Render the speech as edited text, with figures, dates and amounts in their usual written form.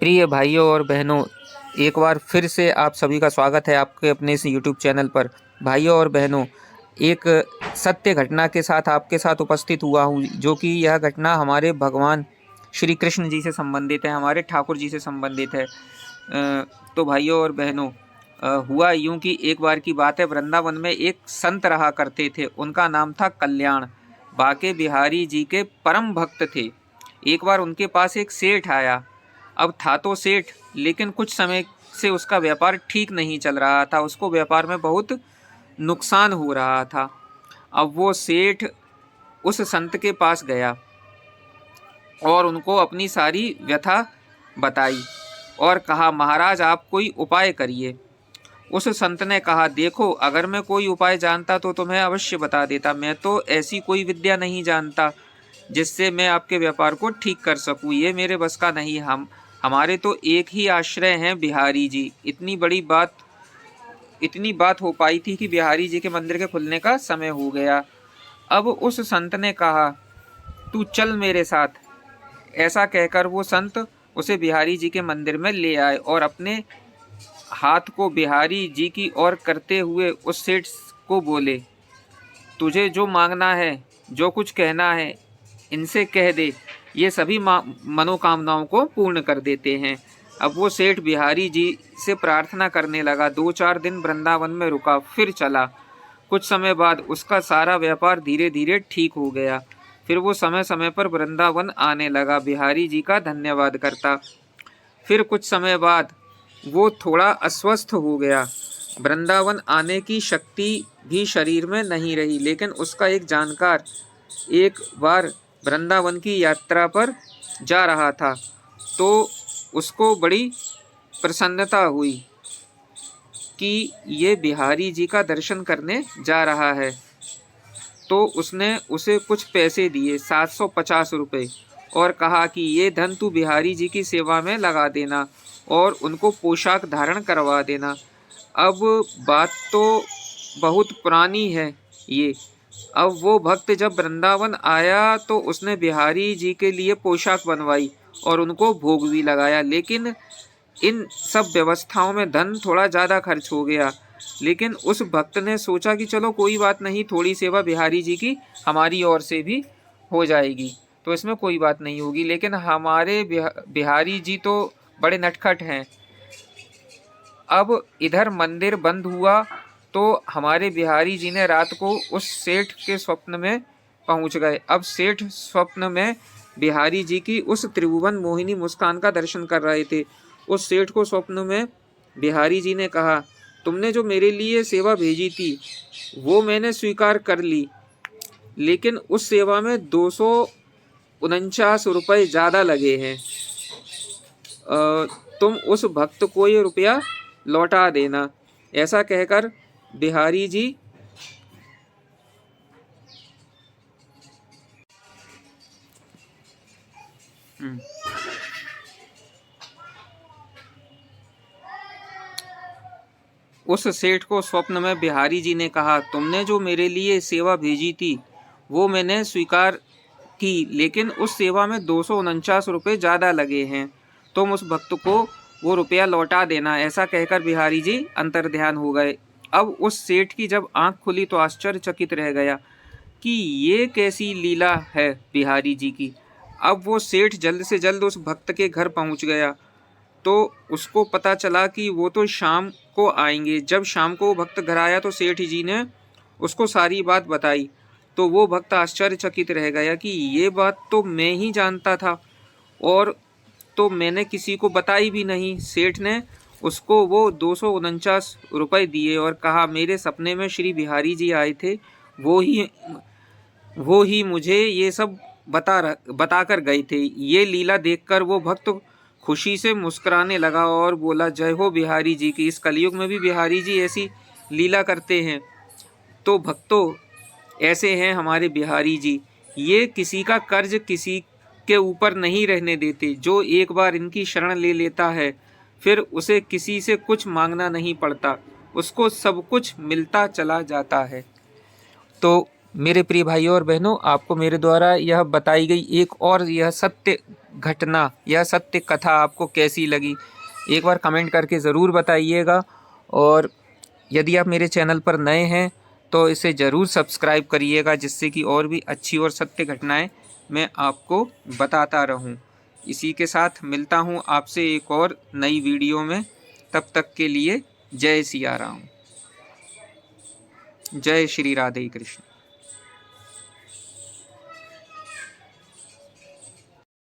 प्रिय भाइयों और बहनों, एक बार फिर से आप सभी का स्वागत है आपके अपने इस यूट्यूब चैनल पर। भाइयों और बहनों, एक सत्य घटना के साथ आपके साथ उपस्थित हुआ हूँ, जो कि यह घटना हमारे भगवान श्री कृष्ण जी से संबंधित है, हमारे ठाकुर जी से संबंधित है। तो भाइयों और बहनों, हुआ यूँ कि एक बार की बात है, वृंदावन में एक संत रहा करते थे। उनका नाम था कल्याण। बाके बिहारी जी के परम भक्त थे। एक बार उनके पास एक सेठ आया। अब था तो सेठ, लेकिन कुछ समय से उसका व्यापार ठीक नहीं चल रहा था। उसको व्यापार में बहुत नुकसान हो रहा था। अब वो सेठ उस संत के पास गया और उनको अपनी सारी व्यथा बताई और कहा, महाराज आप कोई उपाय करिए। उस संत ने कहा, देखो अगर मैं कोई उपाय जानता तो तुम्हें अवश्य बता देता। मैं तो ऐसी कोई विद्या नहीं जानता जिससे मैं आपके व्यापार को ठीक कर सकूं। ये मेरे बस का नहीं। हमारे तो एक ही आश्रय हैं, बिहारी जी। इतनी बात हो पाई थी कि बिहारी जी के मंदिर के खुलने का समय हो गया। अब उस संत ने कहा, तू चल मेरे साथ। ऐसा कहकर वो संत उसे बिहारी जी के मंदिर में ले आए और अपने हाथ को बिहारी जी की ओर करते हुए उस सेठ को बोले, तुझे जो मांगना है, जो कुछ कहना है, इनसे कह दे। ये सभी मनोकामनाओं को पूर्ण कर देते हैं। अब वो सेठ बिहारी जी से प्रार्थना करने लगा। 2-4 दिन वृंदावन में रुका, फिर चला। कुछ समय बाद उसका सारा व्यापार धीरे धीरे ठीक हो गया। फिर वो समय समय पर वृंदावन आने लगा, बिहारी जी का धन्यवाद करता। फिर कुछ समय बाद वो थोड़ा अस्वस्थ हो गया। वृंदावन आने की शक्ति भी शरीर में नहीं रही। लेकिन उसका एक जानकार एक बार वृंदावन की यात्रा पर जा रहा था, तो उसको बड़ी प्रसन्नता हुई कि ये बिहारी जी का दर्शन करने जा रहा है। तो उसने उसे कुछ पैसे दिए, 750 रुपये, और कहा कि ये धन तू बिहारी जी की सेवा में लगा देना और उनको पोशाक धारण करवा देना। अब बात तो बहुत पुरानी है ये। अब वो भक्त जब वृंदावन आया तो उसने बिहारी जी के लिए पोशाक बनवाई और उनको भोग भी लगाया। लेकिन इन सब व्यवस्थाओं में धन थोड़ा ज़्यादा खर्च हो गया। लेकिन उस भक्त ने सोचा कि चलो कोई बात नहीं, थोड़ी सेवा बिहारी जी की हमारी ओर से भी हो जाएगी, तो इसमें कोई बात नहीं होगी। लेकिन हमारे बिहारी जी तो बड़े नटखट हैं। अब इधर मंदिर बंद हुआ तो हमारे बिहारी जी ने रात को उस सेठ के स्वप्न में पहुंच गए। अब सेठ स्वप्न में बिहारी जी की उस त्रिभुवन मोहिनी मुस्कान का दर्शन कर रहे थे। उस सेठ को स्वप्न में बिहारी जी ने कहा, तुमने जो मेरे लिए सेवा भेजी थी वो मैंने स्वीकार कर ली, लेकिन उस सेवा में 249 रुपये ज़्यादा लगे हैं। तुम उस भक्त को ये रुपया लौटा देना। ऐसा कहकर बिहारी जी उस सेठ को स्वप्न में बिहारी जी ने कहा, तुमने जो मेरे लिए सेवा भेजी थी वो मैंने स्वीकार की, लेकिन उस सेवा में 249 रुपये ज़्यादा लगे हैं। तुम उस भक्त को वो रुपया लौटा देना। ऐसा कहकर बिहारी जी अंतर्ध्यान हो गए। अब उस सेठ की जब आंख खुली तो आश्चर्यचकित रह गया कि ये कैसी लीला है बिहारी जी की। अब वो सेठ जल्द से जल्द उस भक्त के घर पहुंच गया, तो उसको पता चला कि वो तो शाम को आएंगे। जब शाम को वो भक्त घर आया तो सेठ जी ने उसको सारी बात बताई। तो वो भक्त आश्चर्यचकित रह गया कि ये बात तो मैं ही जानता था और तो मैंने किसी को बताई भी नहीं। सेठ ने उसको वो 249 रुपये दिए और कहा, मेरे सपने में श्री बिहारी जी आए थे, वो ही मुझे ये सब बता कर गए थे। ये लीला देखकर वो भक्त खुशी से मुस्कुराने लगा और बोला, जय हो बिहारी जी की। इस कलयुग में भी बिहारी जी ऐसी लीला करते हैं। तो भक्तों, ऐसे हैं हमारे बिहारी जी। ये किसी का कर्ज किसी के ऊपर नहीं रहने देते। जो एक बार इनकी शरण ले लेता है फिर उसे किसी से कुछ मांगना नहीं पड़ता, उसको सब कुछ मिलता चला जाता है। तो मेरे प्रिय भाइयों और बहनों, आपको मेरे द्वारा यह बताई गई एक और यह सत्य घटना, यह सत्य कथा आपको कैसी लगी, एक बार कमेंट करके ज़रूर बताइएगा। और यदि आप मेरे चैनल पर नए हैं तो इसे ज़रूर सब्सक्राइब करिएगा, जिससे कि और भी अच्छी और सत्य घटनाएं मैं आपको बताता रहूं। इसी के साथ मिलता हूं आपसे एक और नई वीडियो में। तब तक के लिए जय सिया राम, जय श्री राधे कृष्ण।